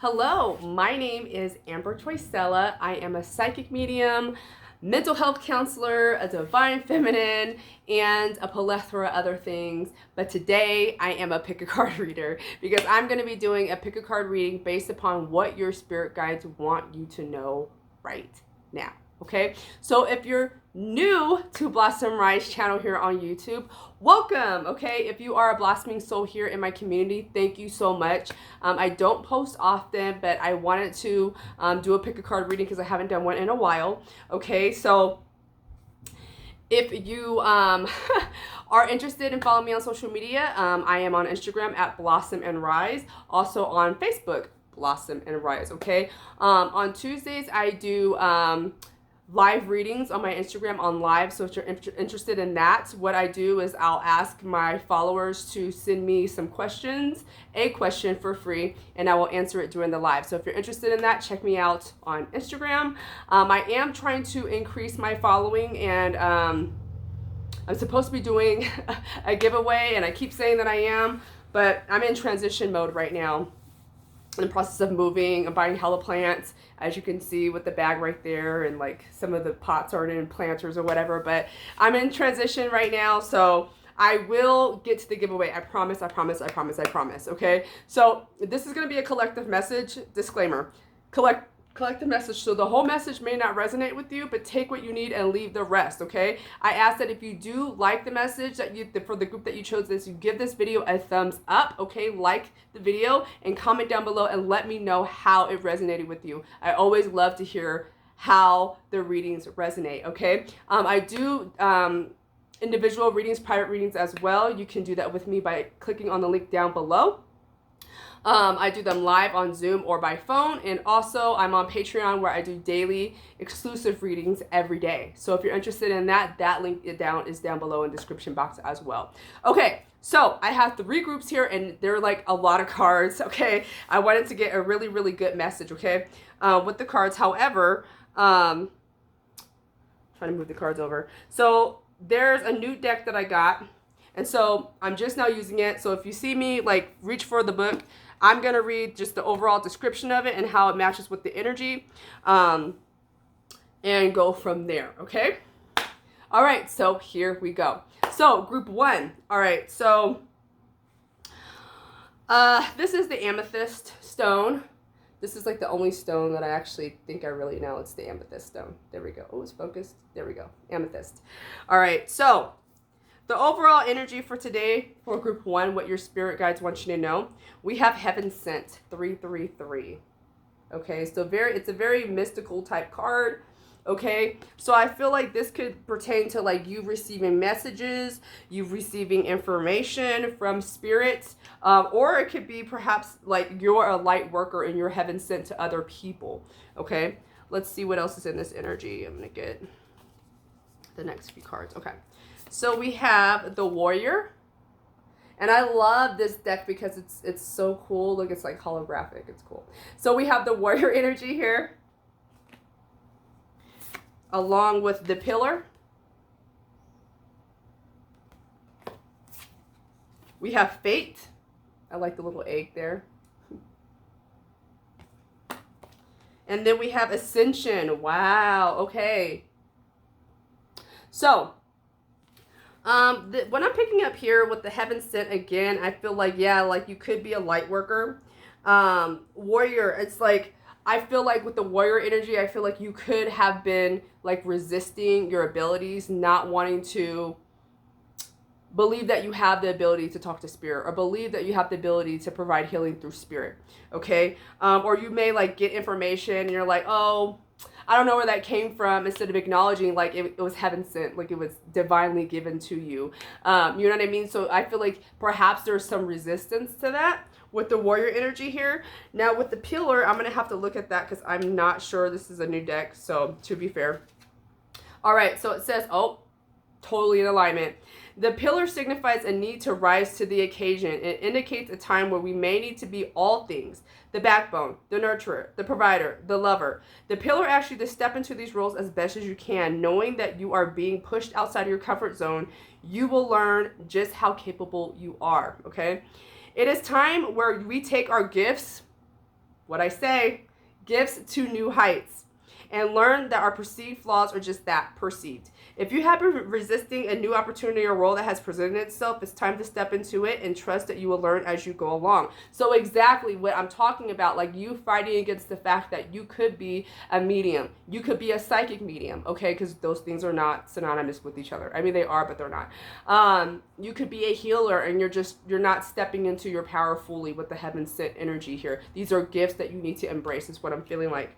Hello, my name is Amber Toysella. I am a psychic medium, mental health counselor, a divine feminine, and a plethora of other things. But today I am a pick a card reader because I'm going to be doing a pick a card reading based upon what your spirit guides want you to know right now. Okay, so if you're new to Blossom Rise channel here on YouTube, welcome. Okay, if you are a blossoming soul here in my community, thank you so much. I don't post often, but I wanted to do a pick a card reading because I haven't done one in a while. Okay, so if you are interested in following me on social media, I am on Instagram at Blossom and Rise, also on Facebook, Blossom and Rise. Okay, on Tuesdays I do live readings on my Instagram on live. So if you're interested in that, what I do is I'll ask my followers to send me some questions, a question for free, and I will answer it during the live. So if you're interested in that, check me out on Instagram. I am trying to increase my following, and I'm supposed to be doing a giveaway, and I keep saying that I am, but I'm in transition mode right now. In the process of moving. I'm buying hella plants, as you can see with the bag right there, and like some of the pots aren't in planters or whatever, but I'm in transition right now, so I will get to the giveaway. I promise, I promise, I promise, I promise. Okay, so this is going to be a collective message. Disclaimer: collective message, so the whole message may not resonate with you, but take what you need and leave the rest. Okay, I ask that if you do like the message that for the group that you chose this, you give this video a thumbs up. Okay, like the video and comment down below and let me know how it resonated with you. I always love to hear how the readings resonate. Okay, I do individual readings, private readings as well. You can do that with me by clicking on the link down below. I do them live on Zoom or by phone, and also I'm on Patreon where I do daily exclusive readings every day. So if you're interested in that, that link is down below in the description box as well. Okay, so I have 3 groups here, and they're like a lot of cards. Okay, I wanted to get a really, really good message. Okay, with the cards. However, trying to move the cards over. So there's a new deck that I got, and so I'm just now using it. So if you see me like reach for the book, I'm going to read just the overall description of it and how it matches with the energy, and go from there, okay? All right, so here we go. So group 1, all right, so this is the amethyst stone. This is like the only stone that I actually think I really know. It's the amethyst stone. There we go. Oh, it's focused. There we go. Amethyst. All right, so the overall energy for today for group 1, what your spirit guides want you to know, we have Heaven Sent 333. Okay, so it's a very mystical type card. Okay, so I feel like this could pertain to like you receiving messages, you receiving information from spirits, or it could be perhaps like you're a light worker and you're heaven sent to other people. Okay, let's see what else is in this energy. I'm gonna get the next few cards. Okay. So we have the Warrior, and I love this deck because it's so cool. Look, it's like holographic. It's cool. So we have the Warrior energy here, along with the Pillar. We have Fate. I like the little egg there. And then we have Ascension. Wow. Okay. So what I'm picking up here with the Heaven Sent again, I feel like, yeah, like you could be a light worker. Warrior, it's like, I feel like with the warrior energy, I feel like you could have been like resisting your abilities, not wanting to believe that you have the ability to talk to spirit, or believe that you have the ability to provide healing through spirit. Okay. Or you may like get information and you're like, oh, I don't know where that came from, instead of acknowledging like it was heaven sent, like it was divinely given to you. You know what I mean? So I feel like perhaps there's some resistance to that with the warrior energy here. Now with the Pillar, I'm going to have to look at that because I'm not sure. This is a new deck, so to be fair. All right, so it says, oh, totally in alignment. The Pillar signifies a need to rise to the occasion. It indicates a time where we may need to be all things: the backbone, the nurturer, the provider, the lover. The Pillar asks you to step into these roles as best as you can, knowing that you are being pushed outside of your comfort zone. You will learn just how capable you are, okay? It is time where we take our gifts what I say, gifts to new heights, and learn that our perceived flaws are just that, perceived. If you have been resisting a new opportunity or role that has presented itself, it's time to step into it and trust that you will learn as you go along. So exactly what I'm talking about, like you fighting against the fact that you could be a medium. You could be a psychic medium, okay? Because those things are not synonymous with each other. I mean, they are, but they're not. You could be a healer and you're not stepping into your power fully with the heaven sent energy here. These are gifts that you need to embrace, is what I'm feeling like.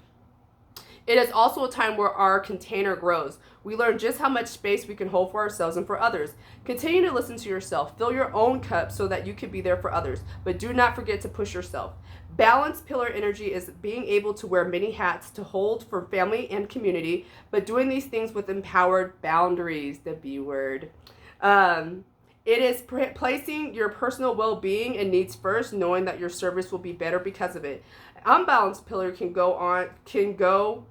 It is also a time where our container grows. We learn just how much space we can hold for ourselves and for others. Continue to listen to yourself. Fill your own cup so that you can be there for others. But do not forget to push yourself. Balanced pillar energy is being able to wear many hats to hold for family and community, but doing these things with empowered boundaries, the B word. It is placing your personal well-being and needs first, knowing that your service will be better because of it. Unbalanced pillar can go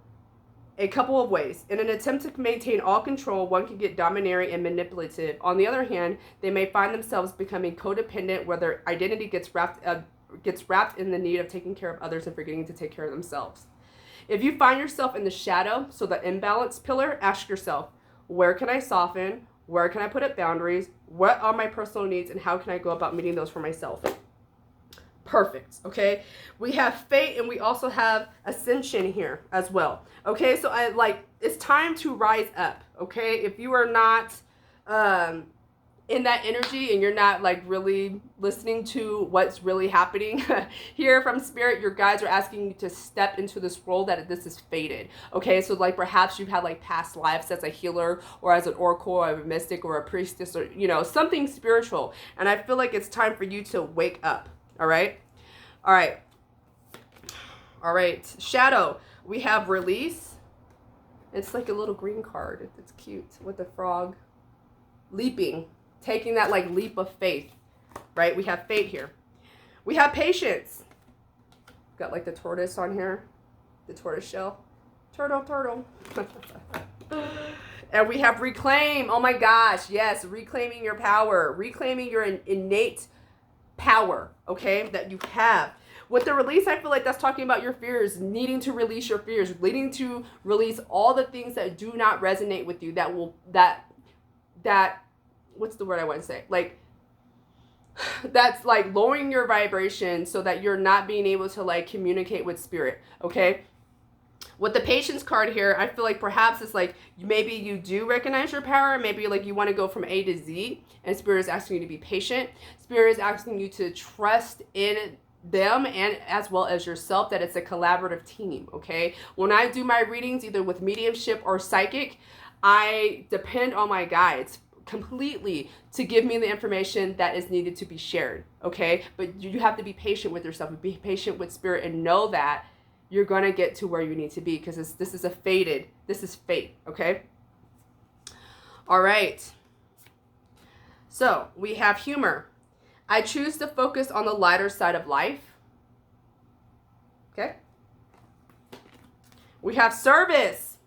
a couple of ways. In an attempt to maintain all control, one can get domineering and manipulative. On the other hand, they may find themselves becoming codependent, where their identity gets wrapped in the need of taking care of others and forgetting to take care of themselves. If you find yourself in the shadow, so the imbalanced pillar, ask yourself, where can I soften? Where can I put up boundaries? What are my personal needs and how can I go about meeting those for myself? Perfect, okay? We have fate and we also have ascension here as well. Okay, so it's time to rise up, okay? If you are not in that energy and you're not like really listening to what's really happening here from spirit, your guides are asking you to step into this role that this is fated. Okay, so like perhaps you've had like past lives as a healer or as an oracle or a mystic or a priestess or something spiritual, and I feel like it's time for you to wake up. All right. Shadow, we have release. It's like a little green card. It's cute with the frog leaping, taking that like leap of faith, right? We have fate here. We have patience. Got like the tortoise on here, the tortoise shell. Turtle. And we have reclaim. Oh my gosh, yes, reclaiming your power, reclaiming your innate power, okay, that you have. With the release, I feel like that's talking about your fears, needing to release your fears, needing to release all the things that do not resonate with you, that what's the word I want to say? Like, that's like lowering your vibration so that you're not being able to like communicate with spirit, okay? With the patience card here, I feel like perhaps it's like maybe you do recognize your power. Maybe like you want to go from A to Z and spirit is asking you to be patient. Spirit is asking you to trust in them and as well as yourself, that it's a collaborative team, okay? When I do my readings, either with mediumship or psychic, I depend on my guides completely to give me the information that is needed to be shared, okay? But you have to be patient with yourself and be patient with spirit and know that you're going to get to where you need to be, because this is fate, okay? All right. So we have humor. I choose to focus on the lighter side of life. Okay. We have service.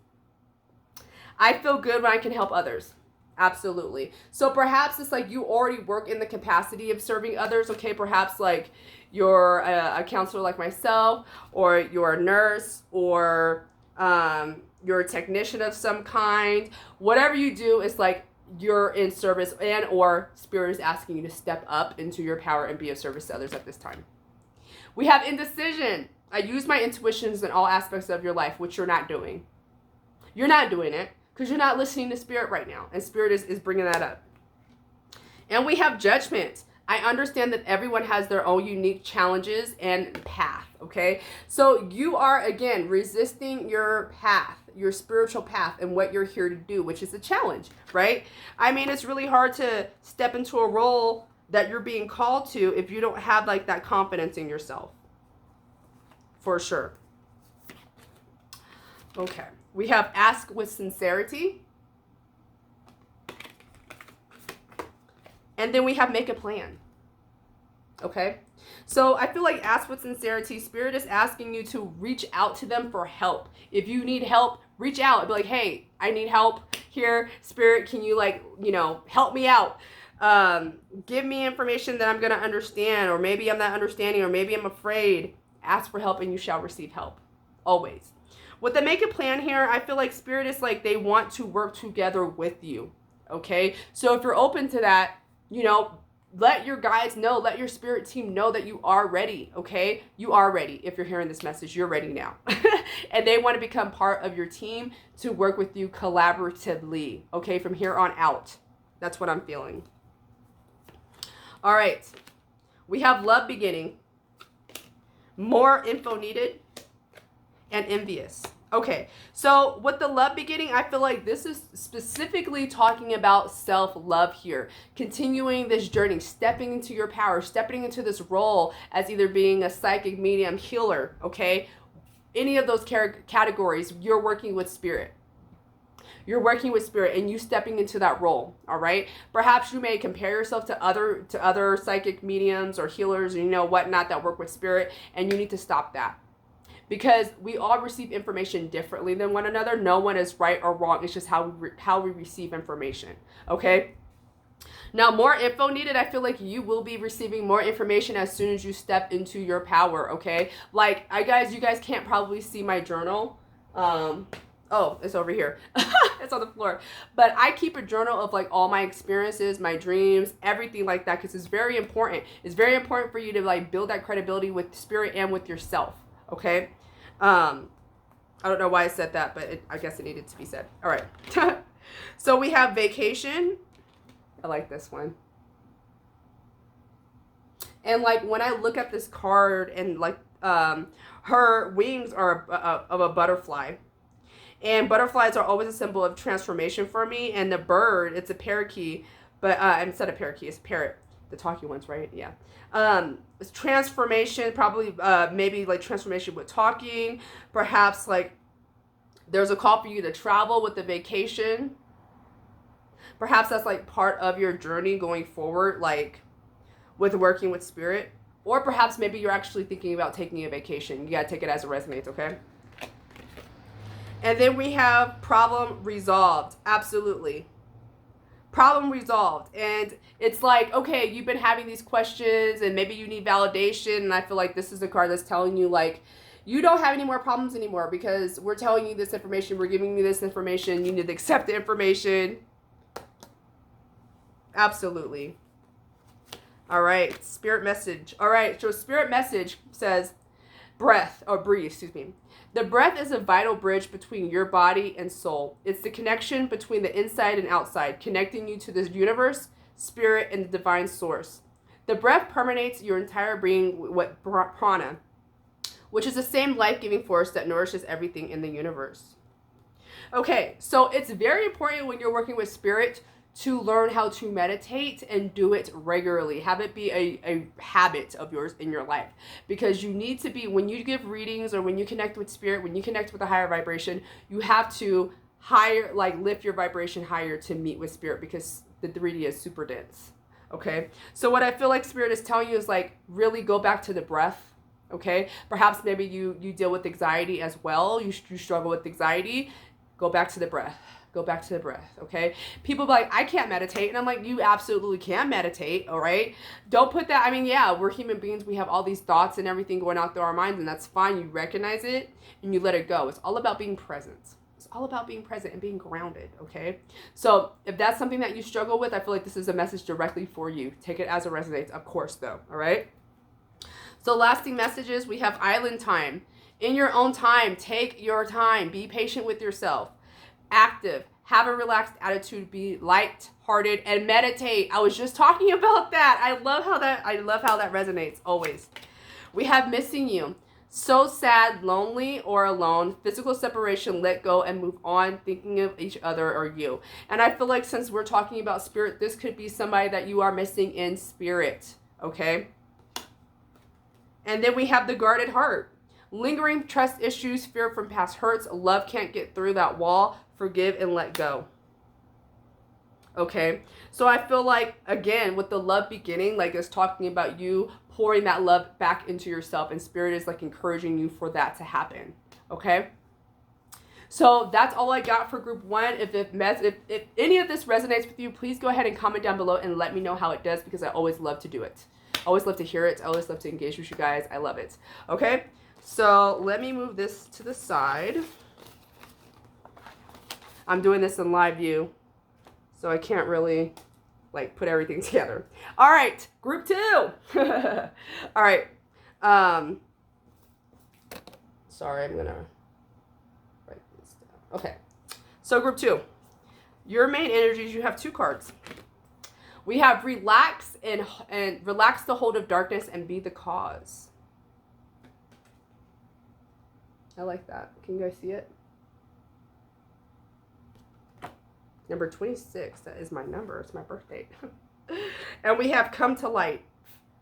I feel good when I can help others. Absolutely. So perhaps it's like you already work in the capacity of serving others. Okay, perhaps like you're a counselor like myself, or you're a nurse, or you're a technician of some kind. Whatever you do, it's like you're in service, and or spirit is asking you to step up into your power and be of service to others at this time. We have indecision. I use my intuitions in all aspects of your life, which you're not doing. You're not doing it because you're not listening to spirit right now, and spirit is bringing that up. And we have judgment. I understand that everyone has their own unique challenges and path, okay? So you are, again, resisting your path, your spiritual path, and what you're here to do, which is a challenge, right? I mean, it's really hard to step into a role that you're being called to if you don't have like that confidence in yourself, for sure. Okay, we have ask with sincerity. And then we have make a plan. Okay? So I feel like ask with sincerity. Spirit is asking you to reach out to them for help. If you need help, reach out and be like, hey, I need help here. Spirit, can you help me out? Give me information that I'm going to understand, or maybe I'm not understanding, or maybe I'm afraid. Ask for help and you shall receive help. Always. With the make a plan here, I feel like Spirit is like they want to work together with you. Okay? So if you're open to that, you know, let your guides know, let your spirit team know that you are ready, okay? You are ready. If you're hearing this message, you're ready now. And they want to become part of your team to work with you collaboratively, okay, from here on out. That's what I'm feeling. All right. We have love beginning, more info needed, and envious. Okay, so with the love beginning, I feel like this is specifically talking about self-love here. Continuing this journey, stepping into your power, stepping into this role as either being a psychic, medium, healer, okay? Any of those categories, you're working with spirit. You're working with spirit and you stepping into that role, all right? Perhaps you may compare yourself to other psychic mediums or healers, you know, whatnot that work with spirit, and you need to stop that. Because we all receive information differently than one another. No one is right or wrong. It's just how we receive information, okay? Now, more info needed. I feel like you will be receiving more information as soon as you step into your power, okay? Like, you guys can't probably see my journal. Oh, it's over here. It's on the floor. But I keep a journal of like all my experiences, my dreams, everything like that, because it's very important. It's very important for you to like build that credibility with spirit and with yourself. Okay. I don't know why I said that, but I guess it needed to be said. All right. So we have vacation. I like this one. And like when I look at this card and like her wings are of a butterfly. And butterflies are always a symbol of transformation for me. And the bird, it's a parakeet, but instead of parakeet, it's parrot. The talking ones, right? Yeah. It's transformation, probably maybe like transformation with talking. Perhaps like there's a call for you to travel with the vacation. Perhaps that's like part of your journey going forward, like with working with spirit. Or perhaps maybe you're actually thinking about taking a vacation. You gotta take it as it resonates, okay? And then we have problem resolved. Absolutely. Problem resolved. And it's like, okay, you've been having these questions and maybe you need validation. And I feel like this is the card that's telling you like, you don't have any more problems anymore because we're telling you this information. We're giving you this information. You need to accept the information. Absolutely. All right. Spirit message. All right. So spirit message says breathe, excuse me. The breath is a vital bridge between your body and soul. It's the connection between the inside and outside, connecting you to the universe, spirit, and the divine source. The breath permeates your entire being with prana, which is the same life-giving force that nourishes everything in the universe. Okay, so it's very important when you're working with spirit to learn how to meditate and do it regularly. Have it be a habit of yours in your life. Because you need to be, when you give readings or when you connect with spirit, when you connect with a higher vibration, you have to lift your vibration higher to meet with spirit because the 3D is super dense. Okay? So what I feel like spirit is telling you is like, really go back to the breath. Okay? Perhaps maybe you deal with anxiety as well. You struggle with anxiety. Go back to the breath. Go back to the breath, okay? People be like, I can't meditate. And I'm like, you absolutely can meditate, all right? Don't put that, I mean, yeah, we're human beings. We have all these thoughts and everything going out through our minds, and that's fine. You recognize it, and you let it go. It's all about being present. It's all about being present and being grounded, okay? So if that's something that you struggle with, I feel like this is a message directly for you. Take it as it resonates, of course, though, all right? So lasting messages, we have island time. In your own time, take your time. Be patient with yourself. Active, have a relaxed attitude, be light-hearted, and meditate. I was just talking about that. I love how that resonates always. We have missing you. So sad, lonely, or alone. Physical separation, let go and move on, thinking of each other or you. And I feel like since we're talking about spirit, this could be somebody that you are missing in spirit, okay? And then we have the guarded heart. Lingering trust issues, fear from past hurts, love can't get through that wall, forgive and let go. Okay, so I feel like, again, with the love beginning, like it's talking about you pouring that love back into yourself, and spirit is like encouraging you for that to happen. Okay, so that's all I got for group 1. If any of this resonates with you, please go ahead and comment down below and let me know how it does, because I always love to do it. Always love to hear it. I always love to engage with you guys. I love it. Okay, so let me move this to the side. I'm doing this in live view, so I can't really like put everything together. All right, group 2. All right. Sorry, I'm gonna write this down. Okay, so group 2, your main energies. You have 2 cards. We have relax and relax the hold of darkness and be the cause. I like that. Can you guys see it? Number 26, that is my number. It's my birthday. And we have come to light.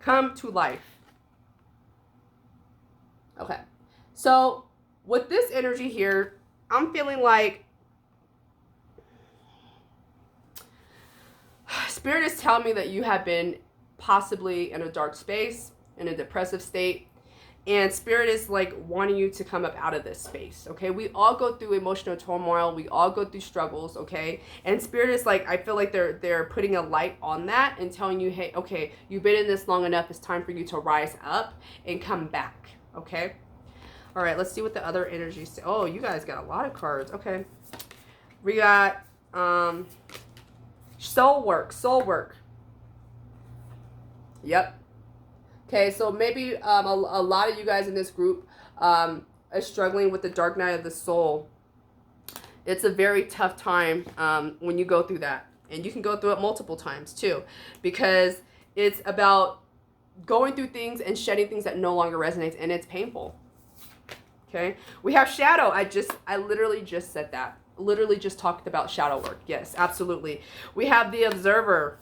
Come to life. Okay. So with this energy here, I'm feeling like Spirit is telling me that you have been possibly in a dark space, in a depressive state, and Spirit is like wanting you to come up out of this space, okay? We all go through emotional turmoil. We all go through struggles, okay? And Spirit is like, I feel like they're putting a light on that and telling you, hey, okay, you've been in this long enough. It's time for you to rise up and come back, okay? All right, let's see what the other energies say. Oh, you guys got a lot of cards. Okay. We got soul work. Yep. Okay, so maybe a lot of you guys in this group are struggling with the dark night of the soul. It's a very tough time when you go through that. And you can go through it multiple times too, because it's about going through things and shedding things that no longer resonates, and it's painful. Okay, we have shadow. I literally just said that. Literally just talked about shadow work. Yes, absolutely. We have the observer.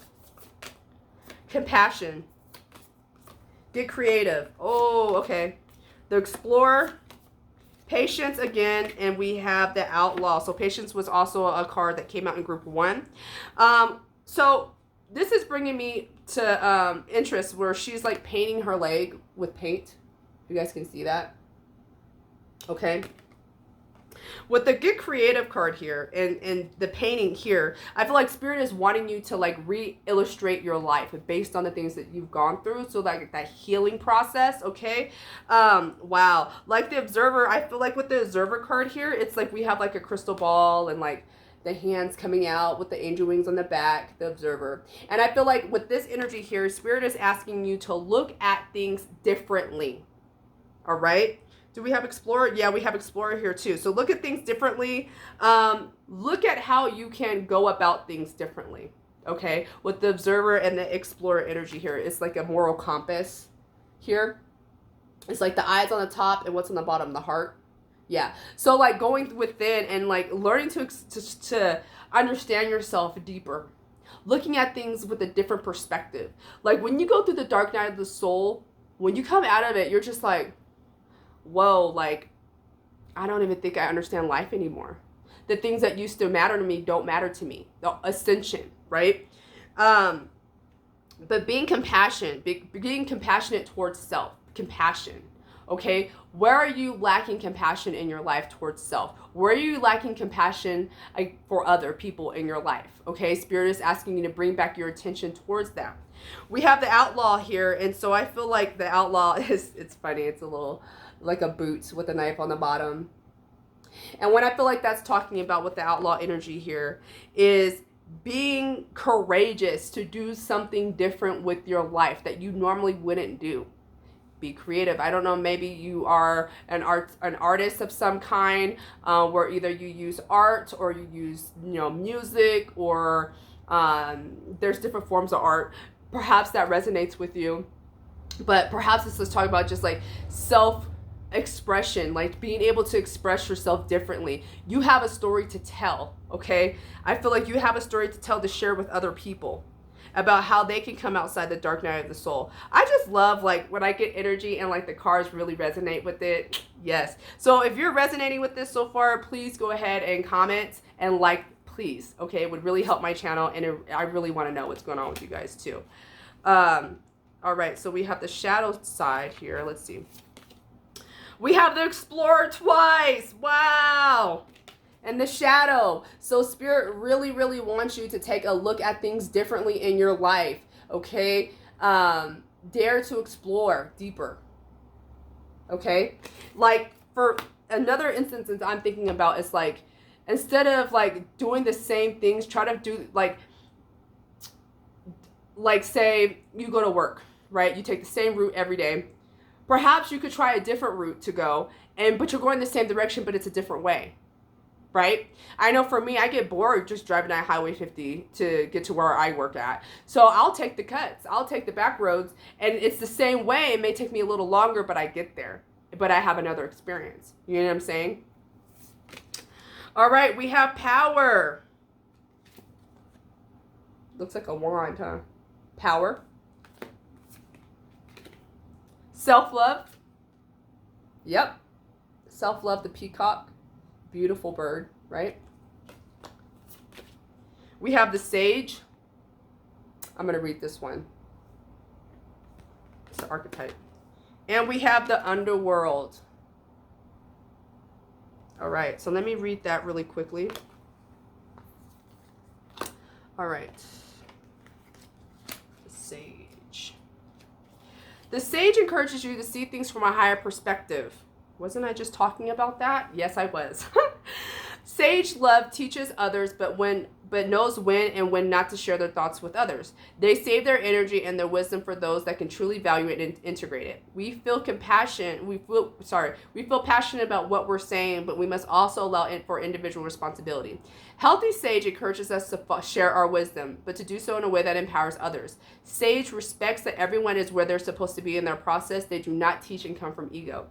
Compassion. Get creative. Oh, okay. The explorer. Patience again. And we have the outlaw. So patience was also a card that came out in group 1. So this is bringing me to interest where she's like painting her leg with paint. You guys can see that. Okay. With the get creative card here and the painting here, I feel like Spirit is wanting you to like re-illustrate your life based on the things that you've gone through. So like that healing process. Okay. Wow. Like the observer, I feel like with the observer card here, it's like we have like a crystal ball and like the hands coming out with the angel wings on the back, the observer. And I feel like with this energy here, Spirit is asking you to look at things differently. All right. Do we have Explorer? Yeah, we have Explorer here too. So look at things differently. Look at how you can go about things differently. Okay, with the Observer and the Explorer energy here, it's like a moral compass here. It's like the eyes on the top and what's on the bottom, the heart. Yeah. So like going within and like learning to understand yourself deeper. Looking at things with a different perspective. Like when you go through the dark night of the soul, when you come out of it, you're just like, whoa, like, I don't even think I understand life anymore. The things that used to matter to me don't matter to me. The ascension, right? But being compassionate towards self, compassion, okay? Where are you lacking compassion in your life towards self? Where are you lacking compassion for other people in your life, okay? Spirit is asking you to bring back your attention towards that. We have the outlaw here, and so I feel like the outlaw is, it's funny, it's a little like a boot with a knife on the bottom. And what I feel like that's talking about with the outlaw energy here is being courageous to do something different with your life that you normally wouldn't do. Be creative. I don't know, maybe you are an artist of some kind, where either you use art or you use, music, or there's different forms of art. Perhaps that resonates with you. But perhaps this is talking about just like self-expression, like being able to express yourself differently. You have a story to tell, okay? I feel like you have a story to tell, to share with other people about how they can come outside the dark night of the soul. I just love like when I get energy and like the cards really resonate with it. Yes. So if you're resonating with this so far, please go ahead and comment and like, please. Okay. It would really help my channel, and I really want to know what's going on with you guys too. All right. So we have the shadow side here. Let's see. We have the Explorer twice. Wow. And the shadow. So Spirit really, really wants you to take a look at things differently in your life. Okay. dare to explore deeper. Okay? Like, for another instance I'm thinking about is like, instead of like doing the same things, try to do like say you go to work, right? You take the same route every day. Perhaps you could try a different route to go, but you're going the same direction, but it's a different way, right? I know for me, I get bored just driving down Highway 50 to get to where I work at. So I'll take the cuts. I'll take the back roads, and it's the same way. It may take me a little longer, but I get there. But I have another experience. You know what I'm saying? All right, we have power. Looks like a wand, huh? Power. Self-love. Yep. Self-love, the peacock. Beautiful bird, right? We have the sage. I'm going to read this one. It's the archetype. And we have the underworld. All right, so let me read that really quickly. All right. The sage. The sage encourages you to see things from a higher perspective. Wasn't I just talking about that? Yes, I was. Sage love teaches others, but knows when and when not to share their thoughts with others. They save their energy and their wisdom for those that can truly value it and integrate it. We feel passionate about what we're saying, but we must also allow it for individual responsibility. Healthy sage encourages us to share our wisdom, but to do so in a way that empowers others. Sage respects that everyone is where they're supposed to be in their process. They do not teach and come from ego.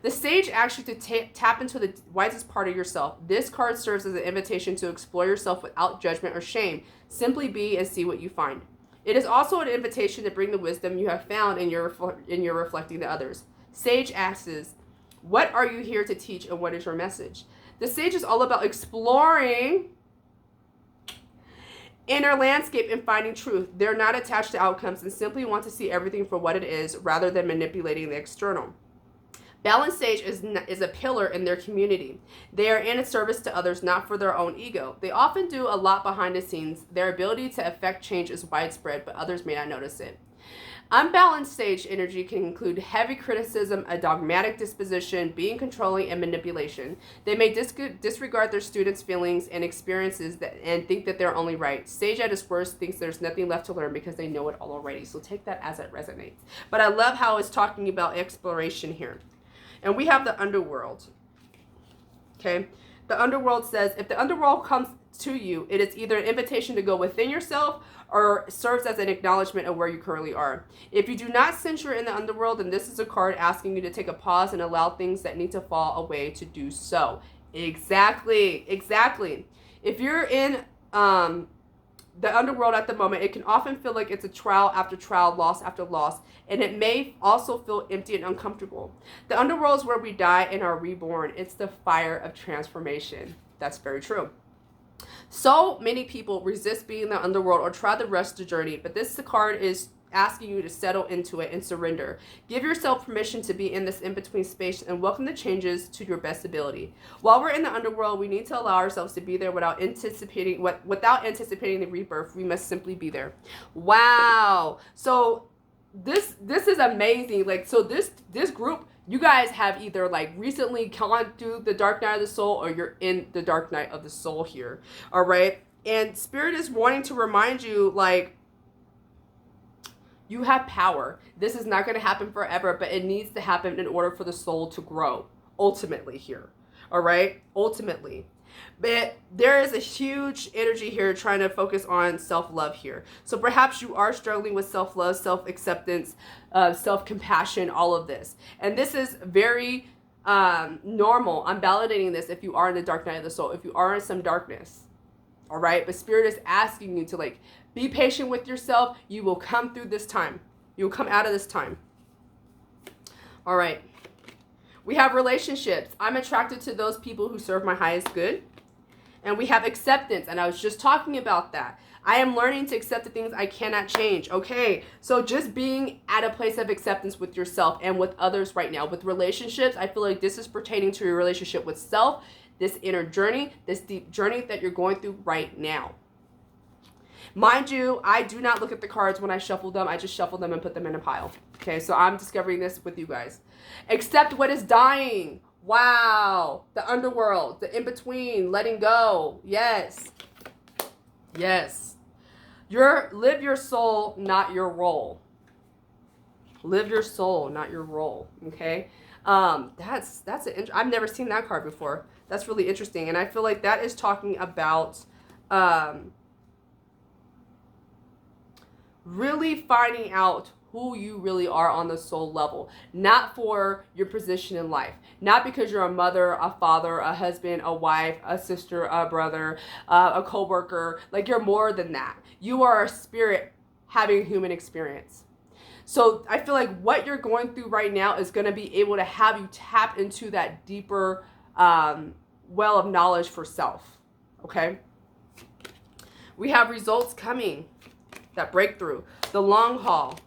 The sage asks you to tap into the wisest part of yourself. This card serves as an invitation to explore yourself without judgment or shame. Simply be and see what you find. It is also an invitation to bring the wisdom you have found in your reflecting to others. Sage asks, what are you here to teach and what is your message? The sage is all about exploring inner landscape and finding truth. They're not attached to outcomes and simply want to see everything for what it is rather than manipulating the external. Balanced sage is a pillar in their community. They are in service to others, not for their own ego. They often do a lot behind the scenes. Their ability to affect change is widespread, but others may not notice it. Unbalanced sage energy can include heavy criticism, a dogmatic disposition, being controlling, and manipulation. They may disregard their students' feelings and experiences and think that they're only right. Sage at its worst thinks there's nothing left to learn because they know it all already. So take that as it resonates. But I love how it's talking about exploration here. And we have the underworld. Okay? The underworld says, if the underworld comes to you, it is either an invitation to go within yourself or serves as an acknowledgement of where you currently are. If you do not sense you're in the underworld, then this is a card asking you to take a pause and allow things that need to fall away to do so. Exactly. If you're in the underworld at the moment, it can often feel like it's a trial after trial, loss after loss, and it may also feel empty and uncomfortable. The underworld is where we die and are reborn. It's the fire of transformation. That's very true. So many people resist being in the underworld or try the rest of the journey, but this card is asking you to settle into it and surrender. Give yourself permission to be in this in-between space and welcome the changes to your best ability. While we're in the underworld, we need to allow ourselves to be there without anticipating the rebirth. We must simply be there. Wow. So this is amazing. Like, so this group, you guys have either like recently gone through the dark night of the soul or you're in the dark night of the soul here. All right. And Spirit is wanting to remind you, like, you have power. This is not going to happen forever, but it needs to happen in order for the soul to grow, ultimately here. All right? Ultimately. But there is a huge energy here trying to focus on self-love here. So perhaps you are struggling with self-love, self-acceptance, self-compassion, all of this. And this is very normal. I'm validating this if you are in the dark night of the soul, if you are in some darkness. All right? But Spirit is asking you to, like, be patient with yourself. You will come through this time. You will come out of this time. All right. We have relationships. I'm attracted to those people who serve my highest good. And we have acceptance. And I was just talking about that. I am learning to accept the things I cannot change. Okay. So just being at a place of acceptance with yourself and with others right now. With relationships, I feel like this is pertaining to your relationship with self, this inner journey, this deep journey that you're going through right now. Mind you, I do not look at the cards when I shuffle them. I just shuffle them and put them in a pile. Okay, so I'm discovering this with you guys. Accept what is dying. Wow. The underworld, the in-between, letting go. Yes. Yes. Live your soul, not your role. Live your soul, not your role. Okay. I've never seen that card before. That's really interesting. And I feel like that is talking about really finding out who you really are on the soul level, not for your position in life, not because you're a mother, a father, a husband, a wife, a sister, a brother, a co-worker. Like, you're more than that. You are a spirit having a human experience. So I feel like what you're going through right now is going to be able to have you tap into that deeper well of knowledge for self. Okay. We have results coming, that breakthrough, the long haul,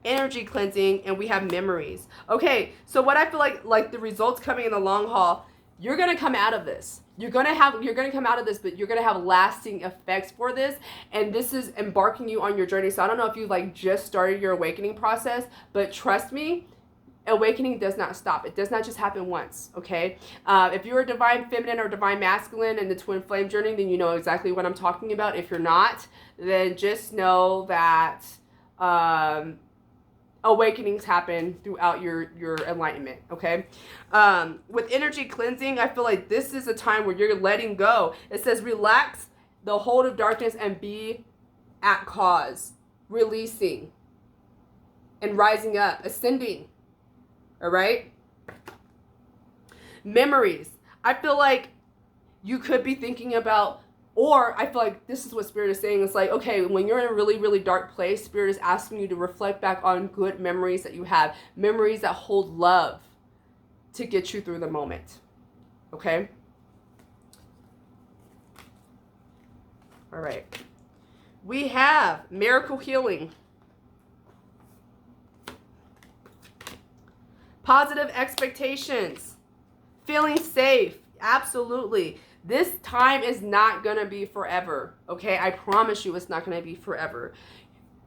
energy cleansing, and we have memories. Okay, so what I feel like the results coming in the long haul, you're gonna come out of this. You're gonna come out of this, but you're gonna have lasting effects for this, and this is embarking you on your journey. So I don't know if you just started your awakening process, but trust me, awakening does not stop. It does not just happen once, okay? If you're a divine feminine or divine masculine in the twin flame journey, then you know exactly what I'm talking about. If you're not, then just know that awakenings happen throughout your enlightenment, okay? With energy cleansing, I feel like this is a time where you're letting go. It says relax the hold of darkness and be at cause, releasing and rising up, ascending. All right. Memories. I feel like you could be thinking about, or I feel like this is what Spirit is saying. It's like, okay, when you're in a really, really dark place, Spirit is asking you to reflect back on good memories that you have, memories that hold love to get you through the moment. Okay. All right. We have miracle healing. Positive expectations, feeling safe, absolutely. This time is not going to be forever, okay? I promise you it's not going to be forever.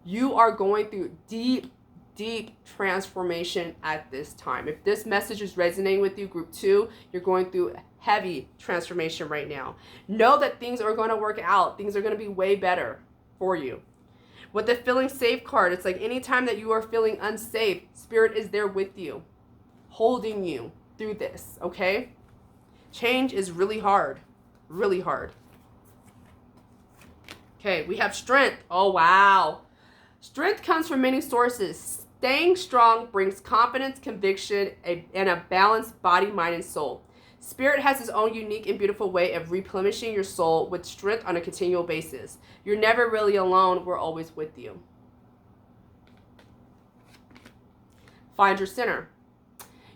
You are going through deep, deep transformation at this time. If this message is resonating with you, group 2, you're going through heavy transformation right now. Know that things are going to work out. Things are going to be way better for you. With the feeling safe card, it's like anytime that you are feeling unsafe, Spirit is there with you, holding you through this, okay? Change is really hard, really hard. Okay, we have strength. Oh, wow. Strength comes from many sources. Staying strong brings confidence, conviction, and a balanced body, mind, and soul. Spirit has its own unique and beautiful way of replenishing your soul with strength on a continual basis. You're never really alone. We're always with you. Find your center.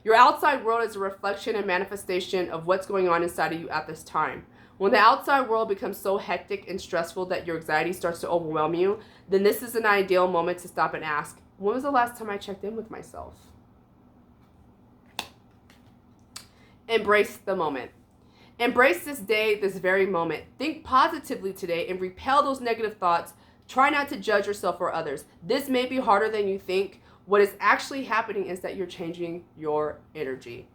Your outside world is a reflection and manifestation of what's going on inside of you at this time. When the outside world becomes so hectic and stressful that your anxiety starts to overwhelm you, then this is an ideal moment to stop and ask, when was the last time I checked in with myself? Embrace the moment. Embrace this day, this very moment. Think positively today and repel those negative thoughts. Try not to judge yourself or others. This may be harder than you think. What is actually happening is that you're changing your energy.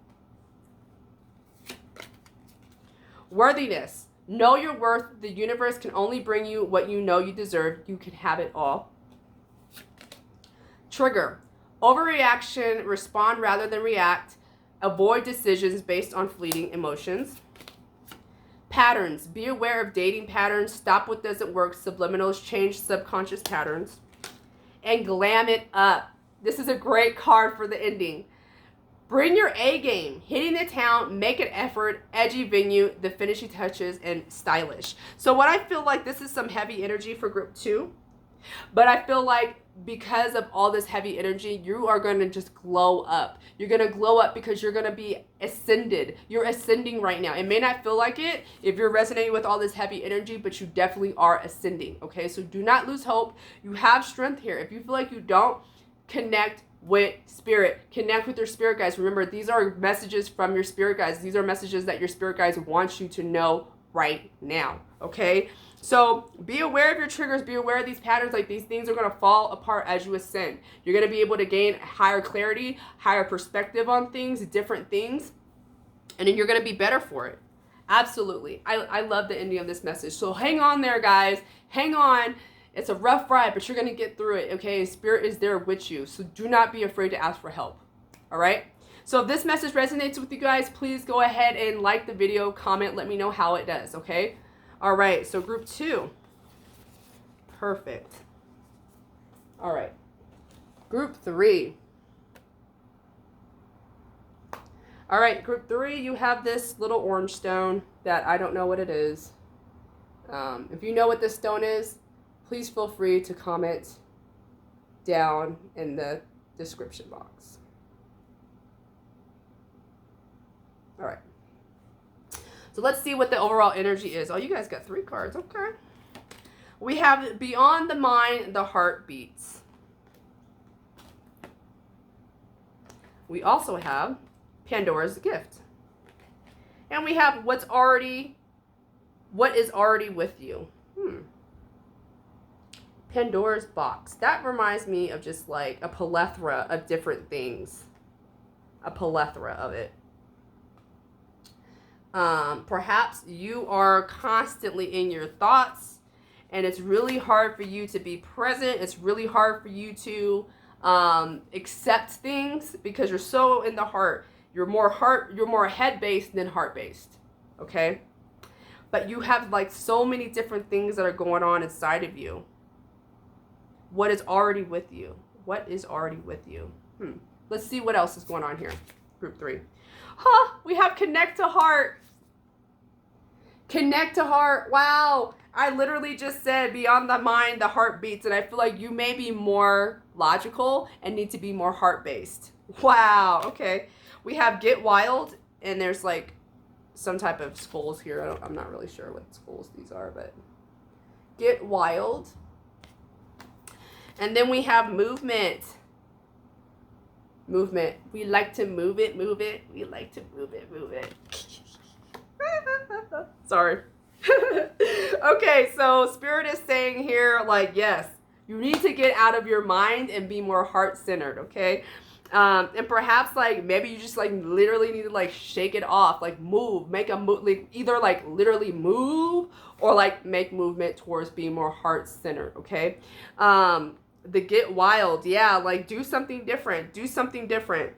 Worthiness. Know your worth. The universe can only bring you what you know you deserve. You can have it all. Trigger. Overreaction. Respond rather than react. Avoid decisions based on fleeting emotions. Patterns. Be aware of dating patterns. Stop what doesn't work. Subliminals. Change subconscious patterns. And glam it up. This is a great card for the ending. Bring your A game. Hitting the town, make an effort, edgy venue, the finishing touches, and stylish. So what I feel like, this is some heavy energy for group 2. But I feel like because of all this heavy energy, you are going to just glow up. You're going to glow up because you're going to be ascended. You're ascending right now. It may not feel like it if you're resonating with all this heavy energy, but you definitely are ascending. Okay, so do not lose hope. You have strength here. If you feel like you don't, connect with Spirit. Connect with your spirit guides. Remember, these are messages from your spirit guides. These are messages that your spirit guides want you to know right now. Okay? So be aware of your triggers, be aware of these patterns. Like, these things are going to fall apart as you ascend. You're going to be able to gain higher clarity, higher perspective on things, different things, and then you're going to be better for it. Absolutely. I love the ending of this message. So hang on there, guys. Hang on. It's a rough ride, but you're going to get through it, okay? Spirit is there with you. So do not be afraid to ask for help, all right? So if this message resonates with you guys, please go ahead and like the video, comment, let me know how it does, okay? All right, so group 2. Perfect. All right. Group 3. All right, group 3, you have this little orange stone that I don't know what it is. If you know what this stone is, please feel free to comment down in the description box. All right. So let's see what the overall energy is. Oh, you guys got 3 cards. Okay. We have beyond the mind, the heart beats. We also have Pandora's gift. And we have what is already with you. Pandora's box. That reminds me of just like a plethora of different things. A plethora of it. Perhaps you are constantly in your thoughts, and it's really hard for you to be present. It's really hard for you to accept things because you're so in the heart. You're more head-based than heart-based, okay? But you have like so many different things that are going on inside of you. What is already with you? What is already with you? Let's see what else is going on here. Group 3. We have connect to heart. Connect to heart. Wow. I literally just said beyond the mind, the heart beats. And I feel like you may be more logical and need to be more heart-based. Wow. Okay. We have get wild. And there's like some type of skulls here. I'm not really sure what skulls these are, but get wild. And then we have movement. Movement. We like to move it, move it. We like to move it, move it. Sorry. Okay, so Spirit is saying here, like, yes, you need to get out of your mind and be more heart-centered, okay? And perhaps, like, maybe you just, like, literally need to, like, shake it off, like, move, make a move, like, either, like, literally move or, like, make movement towards being more heart-centered, okay? The get wild, yeah, like, do something different. Do something different.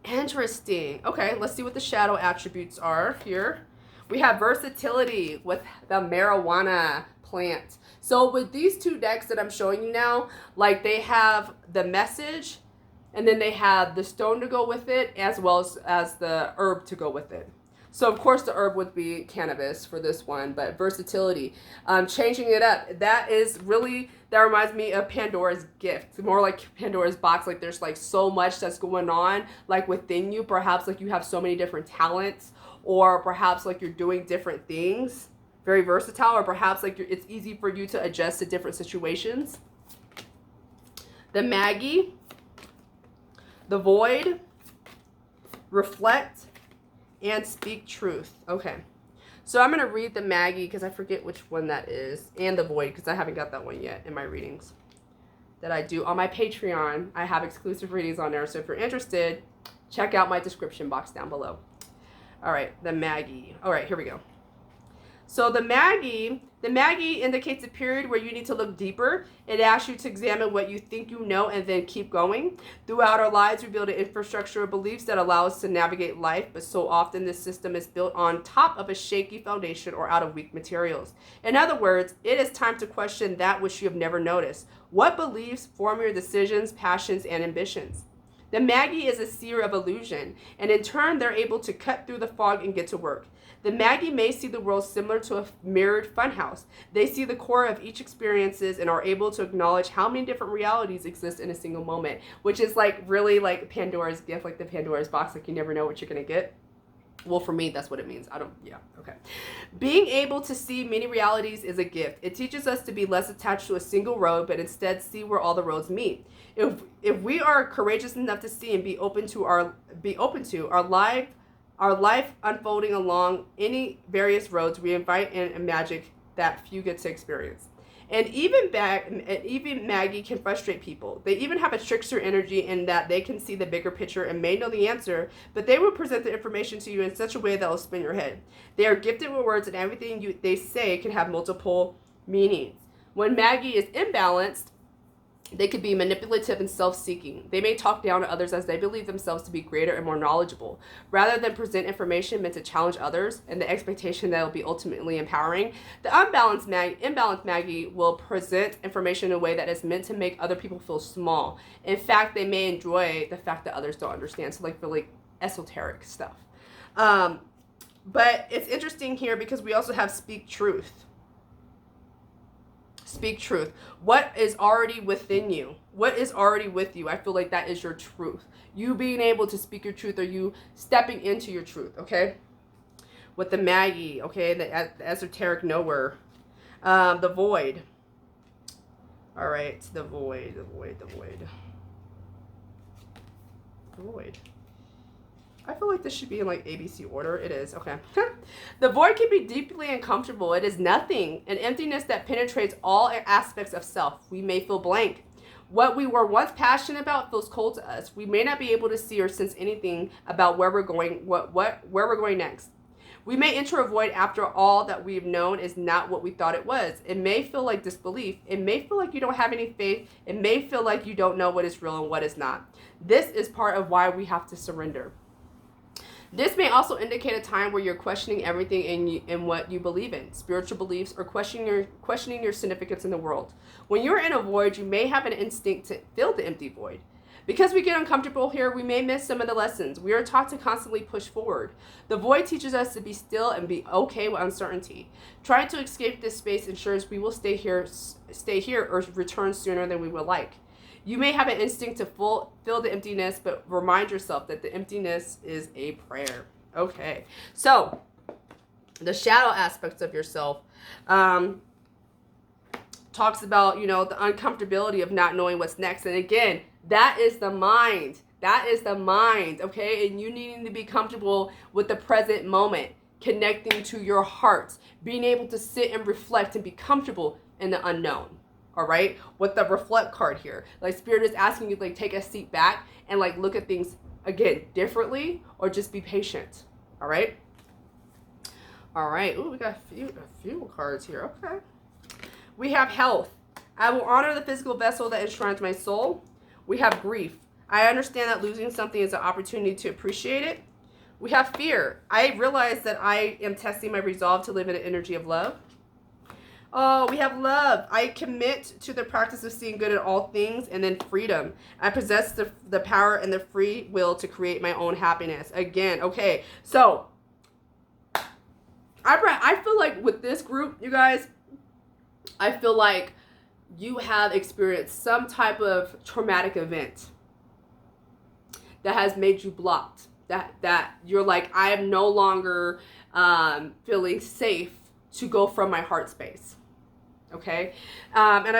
Interesting. Okay, let's see what the shadow attributes are here. We have versatility with the marijuana plant. So with these 2 decks that I'm showing you now, like, they have the message, and then they have the stone to go with it, as well as the herb to go with it. So, of course, the herb would be cannabis for this one, but versatility, changing it up. That reminds me of Pandora's gift. More like Pandora's box. Like, there's, like, so much that's going on, like, within you. Perhaps, like, you have so many different talents, or perhaps, like, you're doing different things. Very versatile, or perhaps, like, it's easy for you to adjust to different situations. The Maggie. The void. Reflect. And speak truth. Okay. So I'm going to read the Maggie because I forget which one that is. And the void because I haven't got that one yet in my readings that I do on my Patreon. I have exclusive readings on there. So if you're interested, check out my description box down below. All right. The Maggie. All right. Here we go. So the Maggie indicates a period where you need to look deeper. It asks you to examine what you think you know and then keep going. Throughout our lives, we build an infrastructure of beliefs that allow us to navigate life, but so often this system is built on top of a shaky foundation or out of weak materials. In other words, it is time to question that which you have never noticed. What beliefs form your decisions, passions, and ambitions? The Maggie is a seer of illusion, and in turn, they're able to cut through the fog and get to work. The Maggie may see the world similar to a mirrored funhouse. They see the core of each experiences and are able to acknowledge how many different realities exist in a single moment, which is like really like Pandora's gift, like the Pandora's box, like you never know what you're going to get. Well, for me, that's what it means. Okay. Being able to see many realities is a gift. It teaches us to be less attached to a single road, but instead see where all the roads meet. If we are courageous enough to see and be open to our life unfolding along any various roads, we invite in a magic that few get to experience. And even Maggie can frustrate people. They even have a trickster energy in that they can see the bigger picture and may know the answer, but they will present the information to you in such a way that will spin your head. They are gifted with words, and everything they say can have multiple meanings. When Maggie is imbalanced, they could be manipulative and self-seeking. They may talk down to others as they believe themselves to be greater and more knowledgeable. Rather than present information meant to challenge others and the expectation that it will be ultimately empowering, the imbalanced Maggie will present information in a way that is meant to make other people feel small. In fact, they may enjoy the fact that others don't understand. So like really esoteric stuff. But it's interesting here because we also have speak truth. Speak truth. What is already within you? What is already with you? I feel like that is your truth. You being able to speak your truth, or you stepping into your truth, okay? With the Maggie, okay? The esoteric knower. The void. All right. The void. I feel like this should be in like ABC order. It is. Okay. The void can be deeply uncomfortable. It is nothing. An emptiness that penetrates all aspects of self. We may feel blank. What we were once passionate about feels cold to us. We may not be able to see or sense anything about where we're going, where we're going next. We may enter a void after all that we've known is not what we thought it was. It may feel like disbelief. It may feel like you don't have any faith. It may feel like you don't know what is real and what is not. This is part of why we have to surrender. This may also indicate a time where you're questioning everything in what you believe in, spiritual beliefs, or questioning your significance in the world. When you're in a void, you may have an instinct to fill the empty void. Because we get uncomfortable here, we may miss some of the lessons. We are taught to constantly push forward. The void teaches us to be still and be okay with uncertainty. Trying to escape this space ensures we will stay here or return sooner than we would like. You may have an instinct to fill the emptiness, but remind yourself that the emptiness is a prayer. Okay, so the shadow aspects of yourself talks about, the uncomfortability of not knowing what's next. And again, that is the mind. That is the mind, okay? And you needing to be comfortable with the present moment, connecting to your heart, being able to sit and reflect and be comfortable in the unknown. All right, with the reflect card here, like Spirit is asking you to like take a seat back and like look at things again differently, or just be patient. All right. Ooh, we got a few cards here. Okay. We have health. I will honor the physical vessel that enshrines my soul. We have grief. I understand that losing something is an opportunity to appreciate it. We have fear. I realize that I am testing my resolve to live in an energy of love. Oh, we have love. I commit to the practice of seeing good in all things. And then freedom. I possess the power and the free will to create my own happiness. Again, okay. So, I feel like with this group, you guys, I feel like you have experienced some type of traumatic event that has made you blocked. That you're like, I am no longer feeling safe to go from my heart space. Okay. And I